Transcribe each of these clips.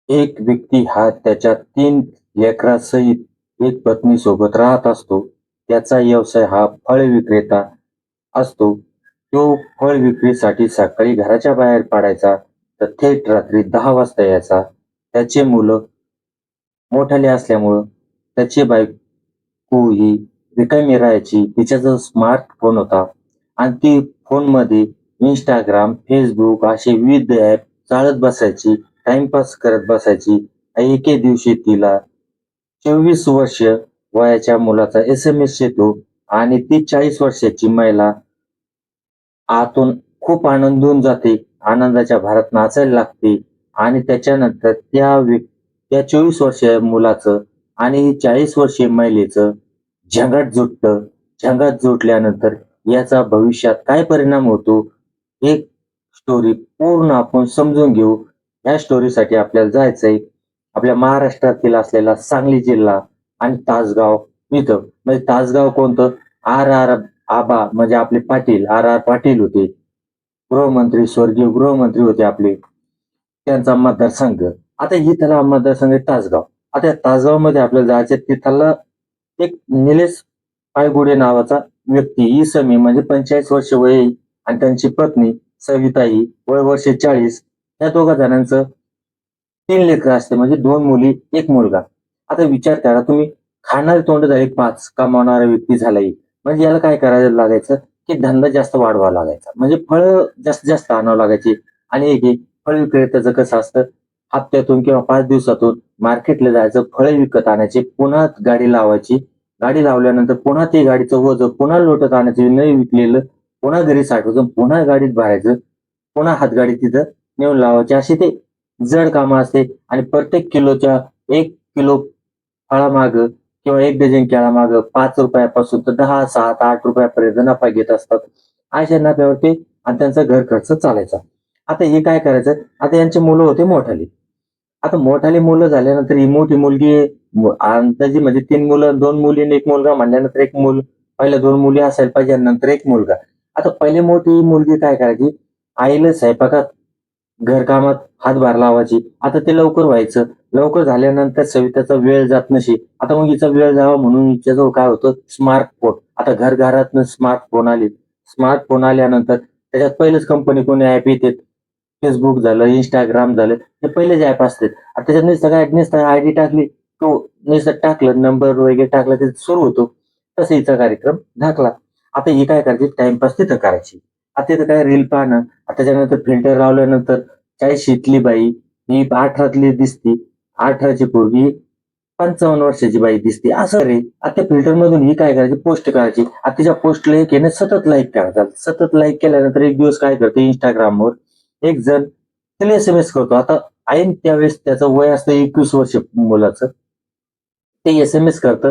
एक व्यक्ती हा त्याच्या 3 लेकरासहित एक पत्नी सोबत राहत असतो. त्याचा व्यवसाय हा फळ विक्रेता असतो. तो फळ विक्रीसाठी सकाळी घराच्या बाहेर पडायचा, तर थेट रात्री 10 वाजता यायचा. त्याची मुलं मोठाले असल्यामुळं त्याची बायको ही रिकामी राहायची. तिच्याजवळ स्मार्टफोन होता आणि ती फोनमध्ये Instagram, Facebook असे विविध ॲप चालत बसायची, टाईमपास करत बसायची. एके दिवशी तिला 24 वर्ष वयाच्या मुलाचा एस-एम-एस येतो आणि ती 40 वर्षाची महिला आतून खूप आनंदून जाते. आनंदाच्या भरात नाचायला लागते आणि त्याच्यानंतर त्या 24 वर्षीय मुलाचं आणि 40 वर्षीय महिलेचं झंगाट जुटतं. झंगाट जुटल्यानंतर याचा भविष्यात काय परिणाम होतो, हे स्टोरी पूर्ण आपण समजून घेऊ. या स्टोरीसाठी आपल्याला जायचंय आपल्या महाराष्ट्रातील असलेला सांगली जिल्हा आणि तासगाव इथं. म्हणजे तासगाव कोणतं? आर. आबा म्हणजे आपले पाटील, आर. पाटील होते. गृहमंत्री, स्वर्गीय गृहमंत्री होते आपले. त्यांचा मतदारसंघ. आता इथला मतदारसंघ आहे तासगाव. आता या तासगावमध्ये आपल्याला जायचं तिथला एक निलेश पायगुडे नावाचा व्यक्ती, इसमी म्हणजे 45 वर्ष वय आहे आणि त्यांची पत्नी सविता ही वय वर्ष 40. या दोघा जणांचं 3 लेकरं असते म्हणजे 2 मुली, 1 मुलगा. आता विचार करा तुम्ही खाणारे तोंड झाले 5, कमावणारा व्यक्ती झाला 1. म्हणजे याला काय करायला लागायचं, की धंदा जास्त वाढवावा लागायचा. म्हणजे फळं जास्तीत जास्त आणावं लागायची आणि एक फळ विक्रेत्याचं कसं असतं, हप्त्यातून किंवा 5 दिवसातून मार्केटला जायचं, फळं विकत आणायची, पुन्हा गाडी लावायची. गाडी लावल्यानंतर पुन्हा ते गाडीचं ओझं पुन्हा लोटत आणायचं, नाही विकलेलं पुन्हा घरी साठवायचं, पुन्हा गाडीत भरायचं, पुन्हा हातगाडी तिथं नेऊन लावायची. अशी ते जड कामं असते आणि प्रत्येक किलोच्या 1 किलो फळामागं किंवा 1 डझन केळामागं ₹5 पासून तर 10, 7, ₹8 नफा घेत असतात. अशा नफ्यावर ते आणि त्यांचा घर खर्च चालायचा. आता हे काय करायचं, आता यांची मुलं होते मोठाली. आता मोठाली मुलं झाल्यानंतर ही मोठी मुलगी अंदाजे म्हणजे 3 मुलं, 2 मुली आणि 1 मुलगा म्हणल्यानंतर 1 मूल पहिल्या 2 मुली असायला पाहिजे आणि नंतर 1 मुलगा. आता पहिली मोठी मुलगी काय करायची, आईला स्वयंपाकात घरकामात हातभार लावायची. आता ते लवकर व्हायचं. लवकर झाल्यानंतर सविताचा वेळ जात नसे. आता मग हिचा वेळ जावा म्हणून हिच्याजवळ काय होतं स्मार्टफोन. आता घराघरातनं स्मार्टफोन आले. स्मार्टफोन आल्यानंतर त्याच्यात पहिलेच कंपनी कोणी ॲप येतात. Facebook झालं, Instagram झालं. हे पहिलेच ॲप असतात. आता त्याच्यात नुसतं आयडी टाकली, तो नुसतं टाकलं नंबर वगैरे टाकला की सुरू होतो. तसा हिचा कार्यक्रम झाकला. आता ही काय करायची टाईमपास तिथं करायची. आता तिथं काय रील पाहणं, आता त्याच्यानंतर फिल्टर लावल्यानंतर 40शीतली बाई ही 18तली दिसती, 18ची पोरगी 55 वर्षाची बाई दिसते. असं रे. आता त्या फिल्टरमधून ही काय करायची पोस्ट करायची. आता तिच्या पोस्टला एक आहे ना सतत लाईक करायचा. सतत लाईक केल्यानंतर एक दिवस काय करते Instagramवर एक जण तिला एस-एम-एस करतो. आता ऐन त्यावेळेस त्याचं वय असतं 21 वर्ष मुलाचं. ते एस-एम-एस करतं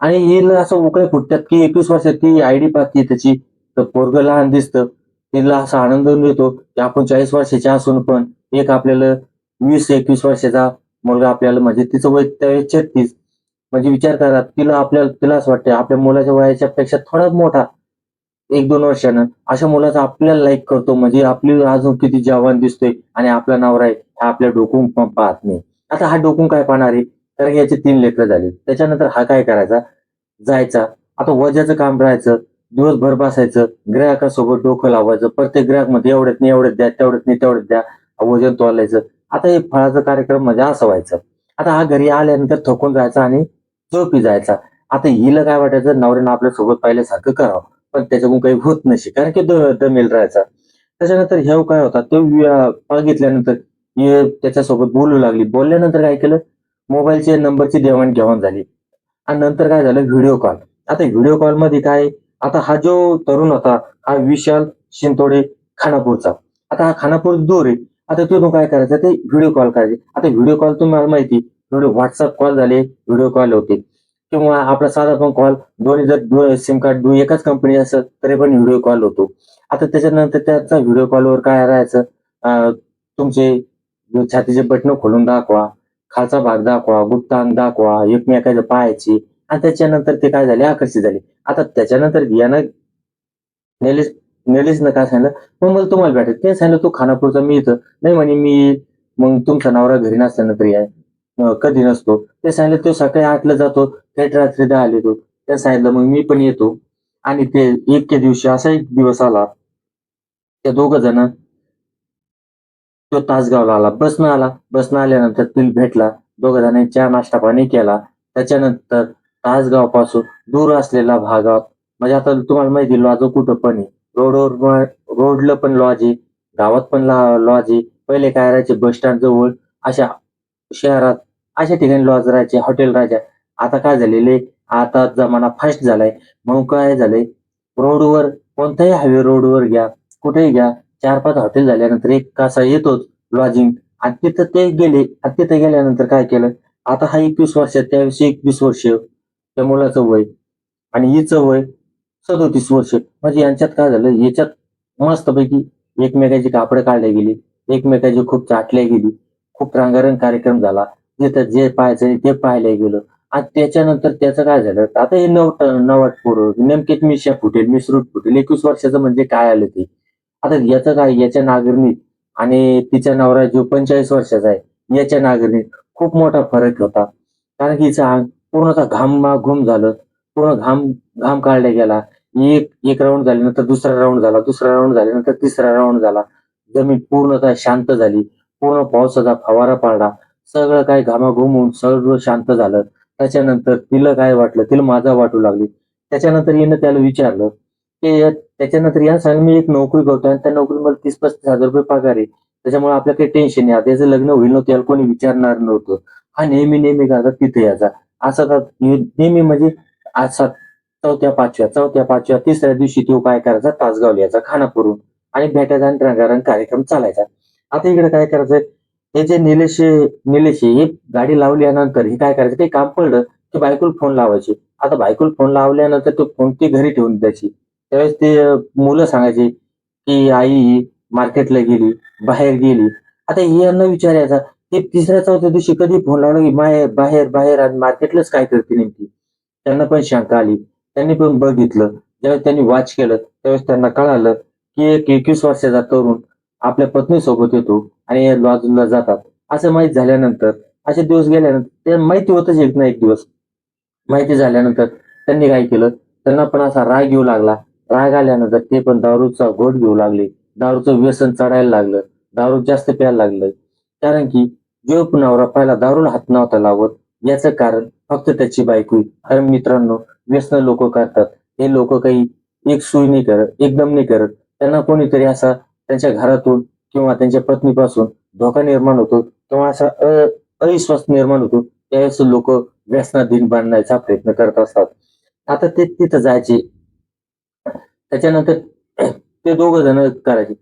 आणि हिला असं उकळ्या फुटतात, की 21 वर्षात ती आयडी पाहते त्याची. तर पोरगं लहान दिसतं. तिला असा आनंद मिळतो, की आपण 40 वर्षाचे असून पण एक आपल्याला 20-21 वर्षाचा मुलगा आपल्याला म्हणजे तिचं वय त्यावेळेस 36. म्हणजे विचार करा तिला असं वाटतं आपल्या मुलाच्या वयाच्या पेक्षा थोडाच मोठा 1-2 वर्षानं अशा मुलाचा आपल्याला लाईक करतो म्हणजे आपली अजून किती जवान दिसतोय आणि आपला नवरा आहे हा आपल्या डोकून पण पाहत नाही. आता हा डोकून काय पाहणार आहे? कारण याची 3 लेकरं झाली. त्याच्यानंतर हा काय करायचा? जायचा. आता वजाचं काम राहायचं. दिवसभर बसायचं. ग्राहकासोबत डोकं लावायचं. प्रत्येक ग्राहक मध्ये एवढ्यात नाही एवढ्यात द्या, तेवढ्यात नाही तेवढ्यात द्या. वजन तोलायचं. आता हे फळाचा कार्यक्रम म्हणजे असं व्हायचं. आता हा घरी आल्यानंतर थकून जायचा आणि झोपी जायचा. आता हिला काय वाटायचं नवऱ्यानं आपल्यासोबत पहिल्यासारखं करावं. पण त्याच्याकडून काही होत नसे कारण की दमेल राहायचा. त्याच्यानंतर ह्यो काय होता तो बघितल्यानंतर ही त्याच्यासोबत बोलू लागली. बोलल्यानंतर काय केलं मोबाईलच्या नंबरची देवाण-घेवाण झाली आणि नंतर काय झालं व्हिडिओ कॉल. आता व्हिडिओ कॉलमध्ये काय आता हा जो तरुण होता हा विशाल शिंतोडे खानापूरचा. आता हा खानापूर दूर आहे. आता तिथून काय करायचं ते व्हिडिओ कॉल करायचे. आता व्हिडिओ कॉल तुम्हाला माहिती WhatsApp कॉल झाले, व्हिडिओ कॉल होते किंवा आपला साधा फोन कॉल दोन्ही जर सिम कार्ड एकाच कंपनी असेल तरी पण व्हिडिओ कॉल होतो. आता त्याच्यानंतर त्याचा व्हिडिओ कॉलवर काय राहायचं तुमचे छातीचे बटणं खोलून दाखवा, खालचा भाग दाखवा, गुप्त अंग दाखवा, एकमेकाच्या पायाची आणि त्याच्यानंतर ते काय झाले आकर्षित झाले. आता त्याच्यानंतर यानं निलेशनं काय सांगितलं, "मग मला तुम्हाला भेटायचं." ते सांगितलं, "तू खानापूरचा, मी इथं." "नाही," म्हणे, "मी मग तुमचा नवरा घरी नसल्यानंतर या कधी नसतो. ते सांगितलं तो सकाळी 8ला जातो, थेट रात्री 10ला येतो. त्या सांगितलं मग मी पण येतो आणि ते इतके दिवशी असा एक दिवस आला, ते दोघं जण तो तासगावला आला. बसनं आला. बसनं आल्यानंतर तिला भेटला. दोघं जणांनी चहा नाश्ता पाणी केला. त्याच्यानंतर तासगावपासून दूर असलेल्या भागात म्हणजे आता तुम्हाला माहिती आहे लॉज कुठं पण आहे. रोडवर रोडला पण लॉज आहे, गावात पण लॉज आहे. पहिले काय राहायचे बस स्टँड जवळ अशा शहरात अशा ठिकाणी लॉज राहायचे, हॉटेल राहायचे. आता काय झालेले आता जमाना फास्ट झालाय. म्हणून काय झालंय रोडवर कोणत्याही हायवे रोडवर घ्या, कुठेही घ्या 4-5 हॉटेल झाल्यानंतर एक असा येतोच लॉजिंग आणि तिथं ते गेले आणि तिथे गेल्यानंतर काय केलं, आता हा 21 वर्षात त्यावेळेस 21 वर्ष त्या मुलाचं वय आणि हिचं वय 37 वर्ष. म्हणजे यांच्यात काय झालं, याच्यात मस्तपैकी एकमेकांची कापडं काढल्या गेली, एकमेकांची खूप चाटल्या गेली, खूप रंगारंग कार्यक्रम झाला. तिथं जे पाहायचं ते पाहायला गेलं आणि त्याच्यानंतर त्याचं काय झालं, आता हे नवाट पोरं नेमकेच मिशा फुटेल, मिसरूट फुटेल. 21 वर्षाचं म्हणजे काय आलं ते. आता याचं काय याच्या नांगरणीत आणि तिचा नवरा जो 45 वर्षाचा आहे, याच्या नांगरणीत खूप मोठा फरक होता. कारण की हिचं अंग पूर्णतः घामाघूम झालं. पूर्ण घाम घाम काढला गेला. एक एक राउंड झाल्यानंतर दुसरा राउंड झाला. दुसरा राउंड झाल्यानंतर तिसरा राउंड झाला. जमीन पूर्णतः शांत झाली. पूर्ण पावसाचा फवारा पडला. सगळं काही घामाघूम होऊन सर्व शांत झालं. त्याच्यानंतर तिला काय वाटलं, तिला माझा वाटू लागली. त्याच्यानंतर हिनं त्याला विचारलं, की त्याच्यानंतर यानं सांगितलं, "मी एक नोकरी करतोय आणि त्या नोकरीत मला 30-35 हजार रुपये पगार आहे. त्याच्यामुळे आपल्याला काही टेन्शन नाही. आता याचं लग्न होईल नव्हतं, याला कोणी विचारणार नव्हतं. हा नेहमी काय तिथे यायचा." असं का नेहमी म्हणजे असा 4थ्या-5व्या तिसऱ्या दिवशी तो काय करायचा तासगावला यायचा खानापूरहून आणि भेटायचा आणि रंगारंग कार्यक्रम चालायचा. आता इकडे काय करायचंय, हे जे निलेश हे गाडी लावल्यानंतर हे काय करायचं, काही काम पडलं की बायकोला फोन लावायचे. आता बायकोला फोन लावल्यानंतर तो फोन ती घरी ठेवून द्यायची. त्यावेळेस ते मुलं सांगायची, की "आई मार्केटला गेली, बाहेर गेली." आता हे यांना विचारायचा, ते 3ऱ्या-4थ्या दिवशी कधी फोन लावला की बाहेर आणि मार्केटलाच काय करते नेमकी? त्यांना पण शंका आली. त्यांनी पण बघितलं. ज्यावेळेस त्यांनी वॉच केलं, त्यावेळेस त्यांना कळालं, की एक 21 वर्षाचा तरुण आपल्या पत्नीसोबत येतो आणि लॉजला जातात. असं माहीत झाल्यानंतर, असे दिवस गेल्यानंतर ते माहिती होतंच एक ना एक दिवस. माहिती झाल्यानंतर त्यांनी काय केलं, त्यांना पण असा राग येऊ लागला. राग आल्यानंतर ते पण दारूचा घोट घेऊ लागले. दारूचं व्यसन चढायला लागलं. दारू जास्त प्यायला लागलं. कारण की जो नवरा पहिला दारूला हात नव्हता लावत, याचं कारण फक्त त्याची बायको आहे. कारण मित्रांनो, व्यसनं लोकं करतात. हे लोकं काही एक सुई नाही करत, एकदम नाही करत. त्यांना कोणीतरी असा त्यांच्या घरातून किंवा त्यांच्या पत्नीपासून धोका निर्माण होतो किंवा असा अविश्वास निर्माण होतो. त्यावेळेस लोकं व्यसनाधीन बनण्याचा प्रयत्न करत असतात. आता ते तिथं जायचे. त्याच्यानंतर ते दोघं जण करायचे.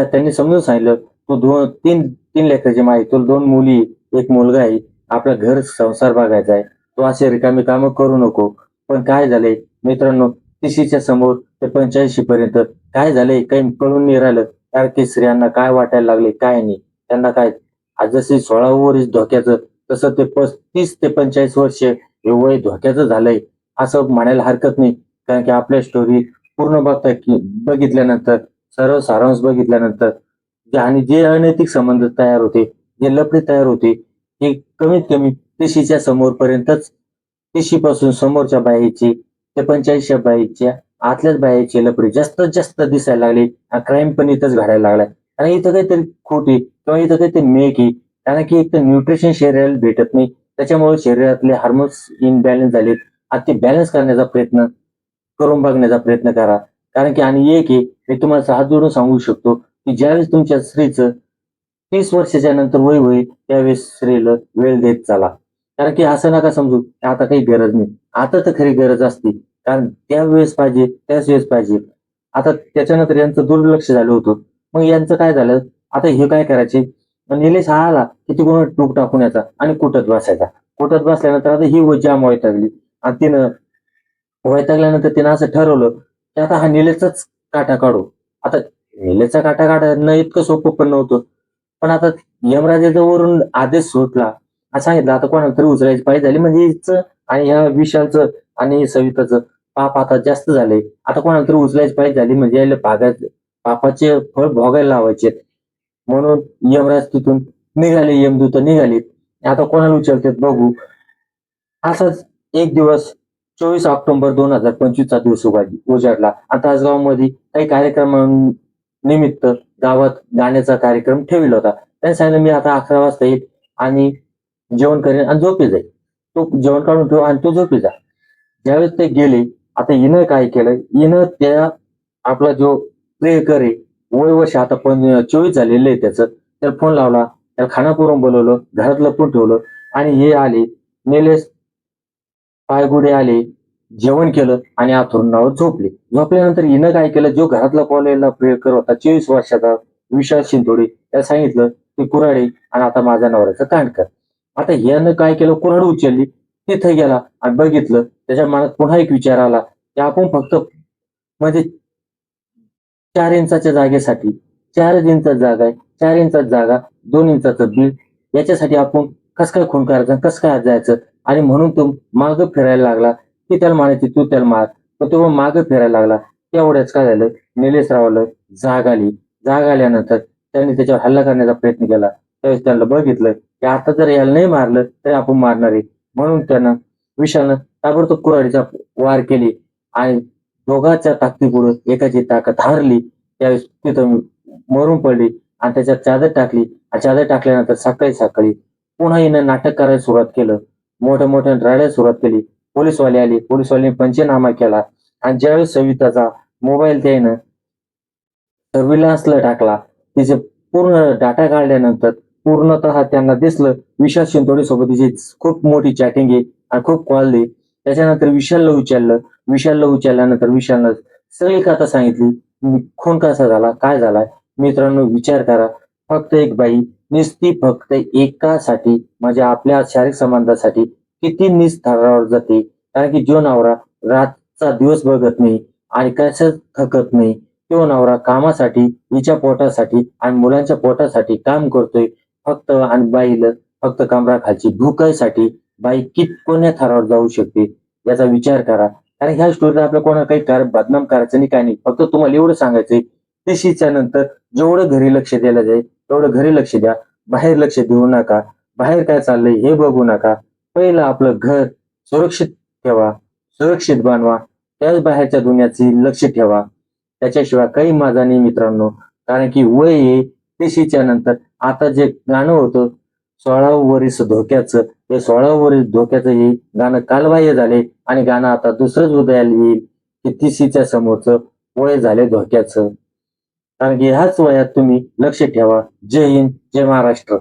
त्यांनी समजून सांगितलं, "तू 3 लेकराची माय तुला 2 मुली, 1 मुलगा आहे. आपलं घर संसार बघायचा आहे. तू अशी रिकामी कामं करू नको." पण काय झालंय मित्रांनो, 30च्या समोर ते 85 पर्यंत काय झालंय काही कळून नाही राहिलं. कारण की स्त्रियांना काय वाटायला लागले, काय नाही. त्यांना काय आज जसे 16 वर्ष धोक्याचं, तसं ते 35 ते 45 वर्ष हे वय धोक्याचं झालंय, असं म्हणायला हरकत नाही. कारण की आपल्या स्टोरी पूर्ण बघितल्यानंतर, सर्व सारांश बघितल्यानंतर आणि जे अनैतिक संबंध तयार होते, जे लफडे तयार होते, हे कमीत कमी 30च्या समोरपर्यंतच 30 पासून समोरच्या बाईची ते 45च्या बाईच्या आतल्याच बाईचे लफडे जास्तीत जास्त दिसायला लागले. क्राईम पण इथंच घडायला लागलाय. आणि इथं काहीतरी खोट आहे किंवा इथं काहीतरी मेक आहे. कारण की एक तर न्यूट्रिशन शरीराला भेटत नाही. त्याच्यामुळे शरीरातले हार्मोन्स इनबॅलन्स झालेत. आता ते बॅलन्स करण्याचा प्रयत्न करून बघण्याचा प्रयत्न करा. कारण की आणि एक आहे, मी तुम्हाला हात जोडून सांगू शकतो, की ज्यावेळेस तुमच्या स्त्रीचं 30 वर्षाच्या नंतर वय होईल, त्यावेळेस स्त्रीला वेळ देत चला. कारण की असं नका समजू, की आता काही गरज नाही. आता तर खरी गरज असते. कारण त्यावेळेस पाहिजे, त्याच वेळेस पाहिजे. आता त्याच्यानंतर यांचं दुर्लक्ष झालं होतं. मग यांचं काय झालं, आता हे काय करायचे, निलेश हा आला, की तिकडून टूक टाकून यायचा आणि कुटत बसायचा. कुटत बसल्यानंतर आता ही जाम वैतागली आणि तिनं वैतागल्यानंतर तिनं असं ठरवलं, की आता हा निलेशचाच काटा काढू. आता निलेशचा काटा काढणं इतकं सोपं पण नव्हतं. पण आता यमराजाचा वरून आदेश सुटला. असं सांगितलं आता कोणाला तरी उचलायची पाळी झाली म्हणजे हिचं आणि ह्या विशालचं आणि सविताचं पाप आता जास्त झालंय. आता कोणाला तरी उचलायची पाळी झाली म्हणजे याला पापाचे फळ भोगायला लावायचे. म्हणून यमराज तिथून निघाले यमदूत निघाले. आता कोणाला उचलतात बघू. असाच एक दिवस 24 ऑक्टोबर 2025 दिवस उजाडला. आता तासगावमध्ये काही कार्यक्रमानिमित्त गावात गाण्याचा कार्यक्रम ठेवला होता. त्याने सांगितलं मी आता 11 वाजता येईल आणि जेवण करेन आणि झोपी जाईल. तो जेवण काढून ठेव आणि तो झोपी जा. ज्यावेळेस ते गेले, आता हिनं काय केलं, हिनं त्या आपला जो प्रियकर आहे, वय वर्ष आता पण 24 झालेलं आहे त्याचं, त्याला फोन लावला, त्याला खानापुरम बोलवलं, घरात लपवून ठेवलं आणि हे आले, निलेश पायगुडे आले, जेवण केलं आणि अंथरुणावर झोपले. झोपल्यानंतर हिनं काय केलं, जो घरात लपवलेला प्रियकर होता 24 वर्षाचा विशाल शिंतोडे, त्याला सांगितलं की कुऱ्हाडी आणि आता माझ्या नवऱ्याचं कांड कर. आता यानं काय केलं, कुऱ्हाड उचलली, तिथे गेला आणि बघितलं. त्याच्या मनात पुन्हा एक विचार आला की आपण फक्त म्हणजे 4 इंचाच्या जागेसाठी 4 इंच जागा आहे, 4 इंचात जागा, 2 इंचाचं बीड, याच्यासाठी आपण कसं काय खून करायचा, कसं काय आत जायचं. आणि म्हणून तो मागं फिरायला लागला. ती त्याला म्हणायची तू त्याला मार, पण तो मागं फिरायला लागला. तेवढ्याच काय झालं, निलेश रावाला जाग आली. जाग आल्यानंतर त्यांनी त्याच्यावर हल्ला करण्याचा प्रयत्न केला. त्यावेळेस त्यांना बघितलं की आता जर याला नाही मारलं तरी आपण मारणार आहे. म्हणून त्यानं विशालनं ताबडतोब कुऱ्हाडीचा वार केली आणि दोघांच्या ताकदीपुढे एकाची ताकद हारली. त्यावेळेस तिथं मरून पडली आणि त्याच्यात चादर टाकली आणि चादर टाकल्यानंतर सकाळी सकाळी पुन्हा हिनं नाटक करायला सुरुवात केलं. मोठ्या मोठ्या रडायला सुरुवात केली. पोलीसवाले आले, पोलीसवाल्यांनी पंचनामा केला आणि ज्यावेळेस सविताचा मोबाईल त्यानं सर्व्हिलन्सला टाकला, तिचे पूर्ण डाटा काढल्यानंतर पूर्णतः त्यांना दिसलं विशाल शिंतोडे सोबत तिची खूप मोठी चॅटिंग आहे आणि खूप कॉल आहे. त्याच्यानंतर विशालला विचारलं. विशालला विचारल्यानंतर विशालनं सगळी कथा सांगितली. खून कसा झाला, काय झालाय. मित्रांनो विचार करा, फक्त एक बाई नुसती फक्त एकासाठी म्हणजे आपल्या शारीरिक संबंधासाठी किती निस्तारावर जाते. कारण की जो नवरा रातचा दिवस बघत नाही आणि कशात थकत नाही, तो नवरा कामासाठी, हिच्या पोटासाठी आणि मुलांच्या पोटासाठी काम करतोय फक्त, आणि बाईला फक्त कमराखालची भुकईसाठी बाई कितकोण्या थरावर जाऊ शकते याचा विचार करा. कारण ह्या स्टोरीला आपल्या कोणा काही बदनाम करायचं नाही, काय नाही. फक्त तुम्हाला एवढं सांगायचंय, तिशीच्या नंतर जेवढं घरी लक्ष द्यायला जाईल तेवढं घरी लक्ष द्या. बाहेर लक्ष देऊ नका. बाहेर काय चाललंय हे बघू नका. पहिलं आपलं घर सुरक्षित ठेवा, सुरक्षित बनवा. त्याच बाहेरच्या दुनियाची लक्ष ठेवा. त्याच्याशिवाय काही मजा नाही मित्रांनो. कारण की वय आहे 30च्या नंतर. आता जे गाणं होतं 16वं वरीस धोक्याचं, हे 16वं वरीस धोक्याचं हे गाणं कालबाह्य झाले आणि गाणं आता दुसरंच उदयाला येईल की 30च्या समोरचं वय झाले धोक्याचं. कारण की ह्याच वयात तुम्ही लक्ष ठेवा. जय हिंद, जय महाराष्ट्र.